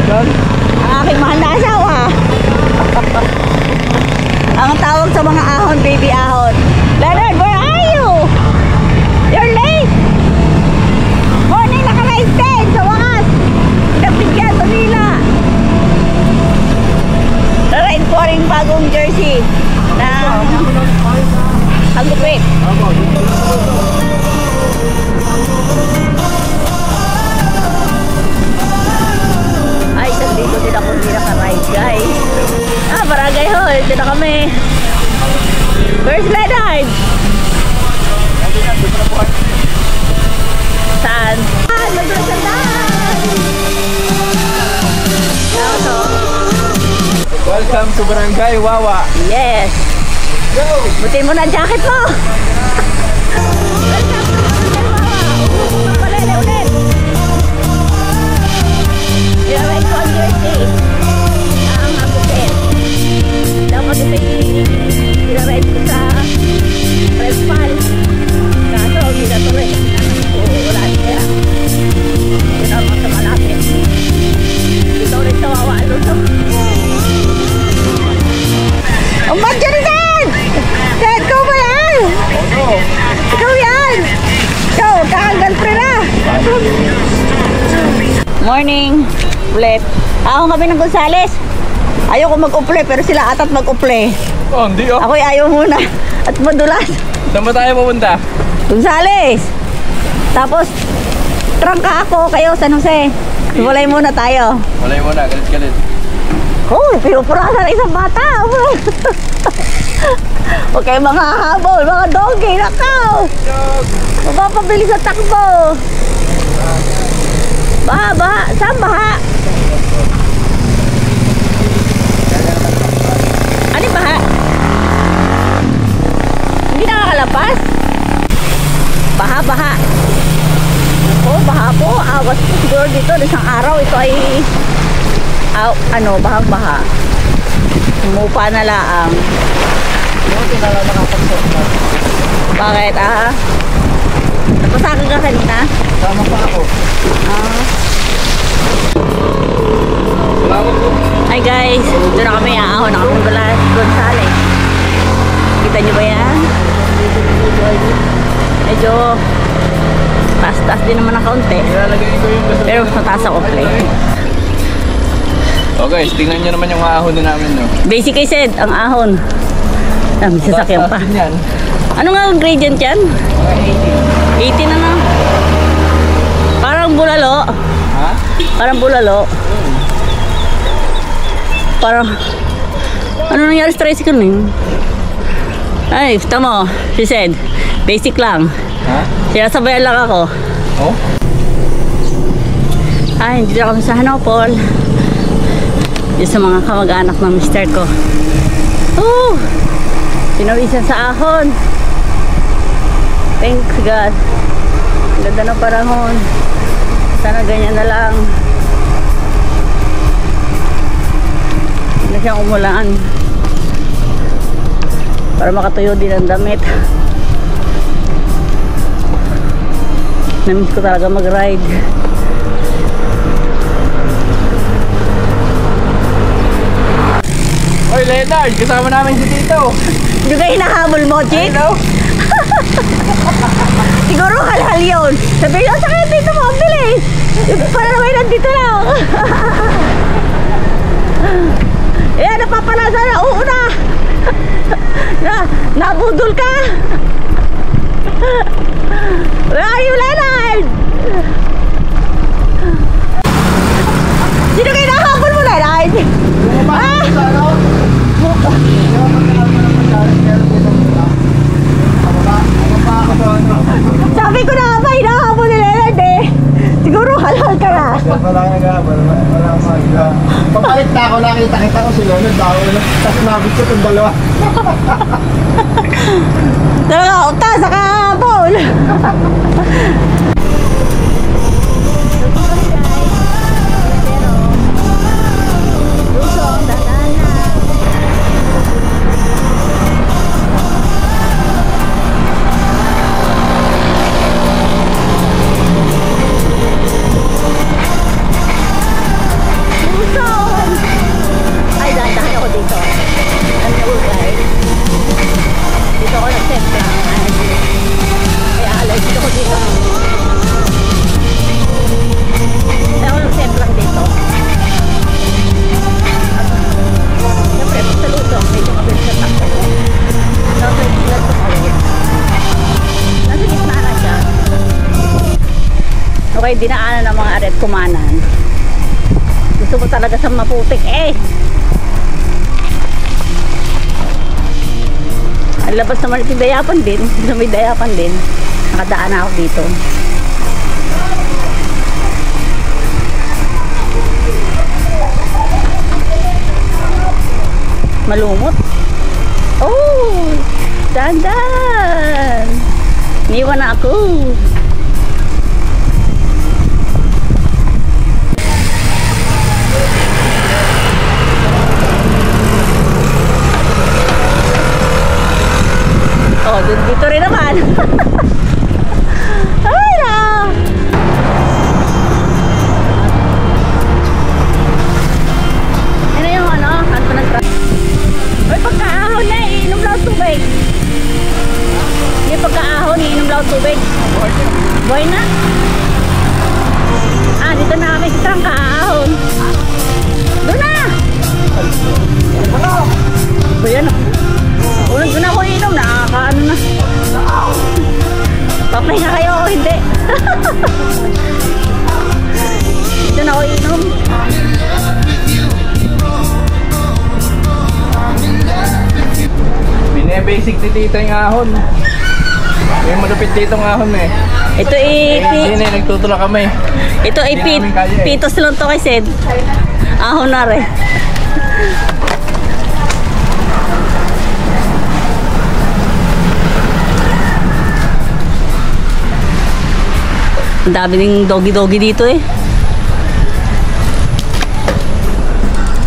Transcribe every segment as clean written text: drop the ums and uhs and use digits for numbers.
Yan. Ang aking mahal na asawa. Ang tawag sa mga ahon, baby ahon. Leonard, where are you? You're late. Morning, naka-ride din. Sa wakas. Nabigyan, tumila. Naraid ko rin bagong jersey na hagupit. Ay, dito din ako hindi naka-ride, guys. Barangay Hall. Dito na kami. Where's Leonard? Saan? Madulas ang daan! Welcome to Barangay Wawa. Yes! Butin mo na ang jacket mo! Welcome to Barangay Wawa! Palele ulit! Irawin ko ang jersey. Ang habutin. Dapat ito irawin ko sa Respal. Kaso, hindi na tuloy. Wala niya. Ito naman sa malapit. Ito ulit sa Wawa. Ang bad dyan, Dad! Dad, ikaw ba yan? Ikaw yan! Ikaw, kakang-girlfriend na! Morning! Ulit. Ako kami ng Gonzales. Ayoko mag-uple, pero sila atat mag-uple. Oh, hindi oh. Ako'y ayaw muna. At madulas. Saan ba tayo pupunta? Gonzales! Tapos, trangka ako kayo, San Jose. Walay muna tayo. Walay muna, galit-galit. Oh, pinupurasan ng isang bata. Huwag kayo mga habol, mga doggy, nakaw. Mapapabilis sa takbo. Baha, baha. Saan baha? Ano yung baha? Hindi nakakalapas? Baha, baha. Oh, baha po. Awas po siguro dito. Isang araw, ito ay bahang-baha. Umupa na laang. Buti na lang nakapagsok na. Bakit? Napasakan ka kanina? Tama pa ako. Salamat po. Hi guys, doon na kami aahon na kami Gonzales. Kita nyo ba yan? Medyo taas-taas din naman ng kaunti. Pero mataas ako play. Okay, tingnan nyo naman yung ahon na namin, no? Basic I said, ang ahon. May sasakyan pa. Ano nga ang gradient yan? 18 na na. Parang bulalo. Ha? Parang bulalo. Parang... Ano nangyari sa tricycle niyo? Ay, tamo. She said, basic lang. Ha? Sinasabayan lang ako. Oh? Ay, hindi na kami sa Hanopol. Yung sa mga kamag-anak ng mister ko. Oh! Pinawisan sa ahon. Thanks God. Ganda ng panahon. Sana ganyan na lang. Hindi na siyang umulan. Para makatuyo din ang damit. Namiss ko talaga mag-ride. Oy, Leonard, kasama namin si Tito. Hindi ka hinahabol mo, Chick? Hello? Siguro halhal yun. Sabi niyo, sa kayo dito mo, ang bilis. Para naman nandito lang. Ayan, napapalasa na. Uuna. Nabudol ka. Where are you, Leonard? Sino kayo nakahabol mo, Leonard? Sabi ko na ba, hinahabol ni Leonard eh. Siguro halhal ka na. Wala papalit na ako, nakita ko si Leonard. Tapos nabit ko itong dalawa. Talaga, uta, saka habol. dinaanan ng mga aret kumanan. Gusto ko talaga sa maputik eh. Ang labas naman ito Dayapan din. Sa may Dayapan din. Nakadaan ako dito. Malumot. Oh! Dandan! Niwan na ako. Oh, dito rin naman. Ay na! Ano yung ano? Kanto ng truck? Ay, pagkaahon na, iinom lang tubig. Yung pagkaahon, iinom lang tubig. Boy na? Ah, dito na kami si Trang kaahon. Doon na! Ba yan ah. Ulan ko na ako inom, nakakaano na. Papahinga kayo o hindi. Dito na ako inom. Bine-basic ni tita yung ahon. May malupit dito ng ahon eh. Ito Hindi na, nagtutulak kami. ito ay pitos lang to kay Sed. Ahon na rin. Ang dami ng doggy dito eh.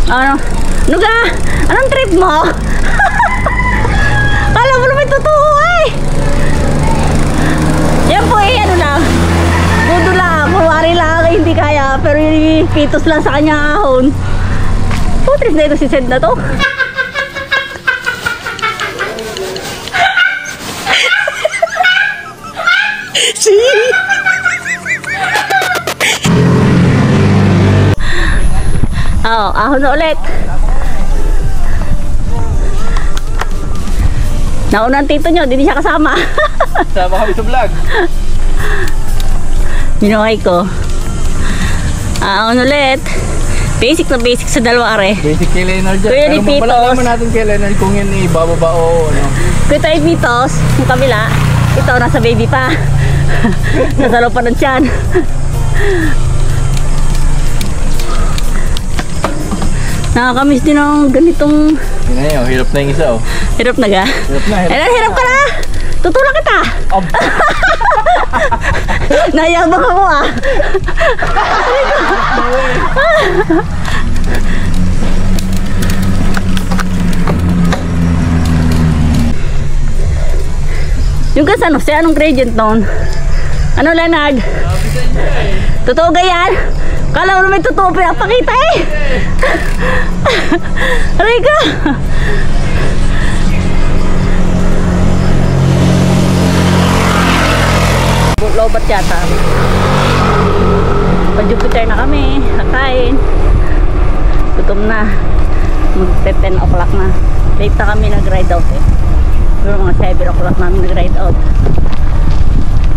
Ano? Ano ka? Anong trip mo? Kala mo naman totoo eh. Yan po eh, ano lang. Dudo lang, kunwari lang, hindi kaya. Pero yung pitos lang sa kanya ahon. Putris na ito si Sed na to. Oh, ahon na ulit. Nauna ang tito nyo, hindi siya kasama. Sama kami sa vlog. Minuhay ko. Ahon ulit. Basic na basic sa dalawa are. Basic kay Leonard dyan. Kuya Pero ni Pitos. mapalalaman natin kay Leonard kung yun ibababa o ano. Kuya tayo Pitos, yung kabila. Ito, nasa baby pa. Nasa loob pa ng tiyan. Nakakamiss din ang ganitong... Yun na yun, hirap na yung isa oh. Hirap na ga? Hirap na, Hirap ka na! Tutulak kita! Nayabang ako ah! Yung kasano, anong gradient noon? Ano Leonard? Totoo ga yan? Kala mo naman totoo pinapakita eh! Aray ka! Lobat yata. Pa-Jupiter na kami. Kakain. Gutom na. Mag-10 o'clock na. Late na kami nag-ride out eh. Pero mga 7 o'clock namin nag-ride out.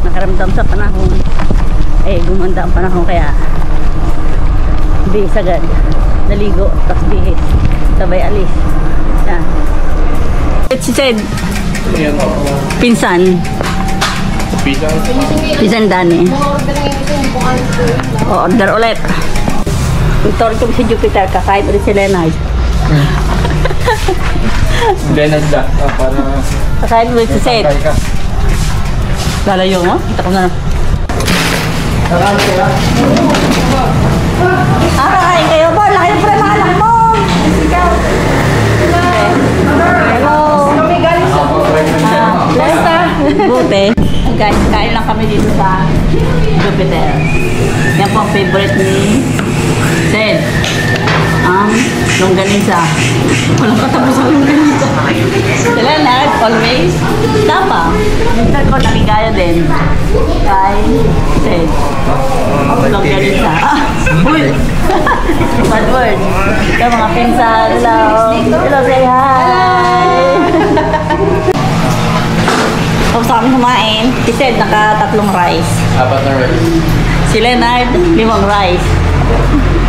Nakaramdam sa panahon. Eh, gumanda ang panahon kaya bihis agad. Naligo. Tapos bihis. Sabay alis. Yan. Si Sed. Pinsan. Pinsan Dani. O, order ulit. Nagtawag kami si Jupiter. Kakain ulit si Leonard. Leonard da. Para... Kakain ulit si Sed. Lalayo mo? Kita ko na. Kakain kayo po. Laki na pala mga anak mo. Hello. Lesta. Buti. Guys, kain lang kami dito sa Jupiter. Yan po ang favorite ni Sed. Ang longganisa. Walang katapos ang longganisa. Sila Leonard, always. Tapa. Minsan ko nakigaya din. Kay Sed. Longganisa. Uy! Bad word. Ito mga pinsan. Hello. Hello, say hi. Tapos kami kumain. Si Sed naka 3 rice. 4 na rice. Si Leonard, limang rice.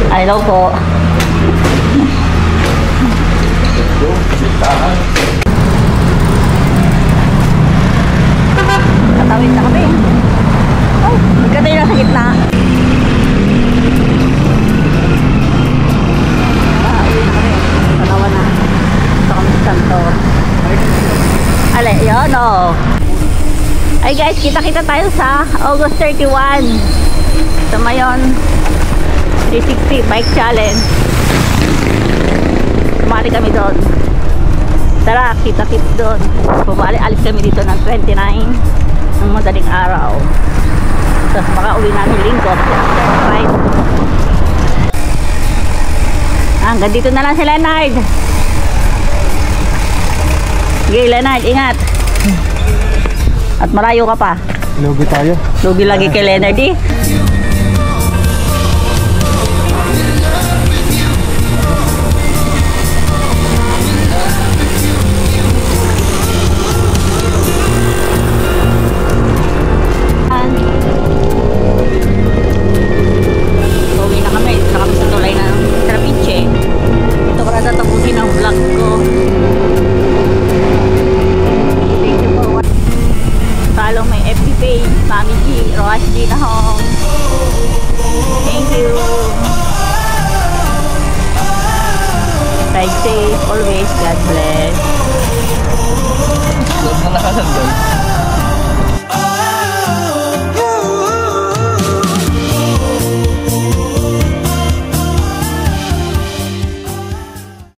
Ay daw po. Tatawid na kami. Oh, magkanda yun sa gitna. Uwi na kami. Palawa na. Ito kami sa Santo. Alay, yun o. Ay guys, kita-kita tayo sa August 31. Sa Mayon 360 Bike Challenge. Sumali kami doon. Tara, kita-kit doon. Alis kami dito ng 29 ng madaling araw. Tapos baka uwi namin linggo kasi after Friday. Hanggang dito na lang si Leonard. Sige Leonard, ingat. At marayo ka pa. Lugi tayo. Lugi lagi kay Leonard eh. Uwi na kami. Ito na kami sa tulay ng Trapiche. Ito ko na tatapusin ang vlog ko. Thank you for watching. Follow my FB page, Mami G, Roas G na home. Thank you. Ride safe always. God bless. Huwag na nakasandal.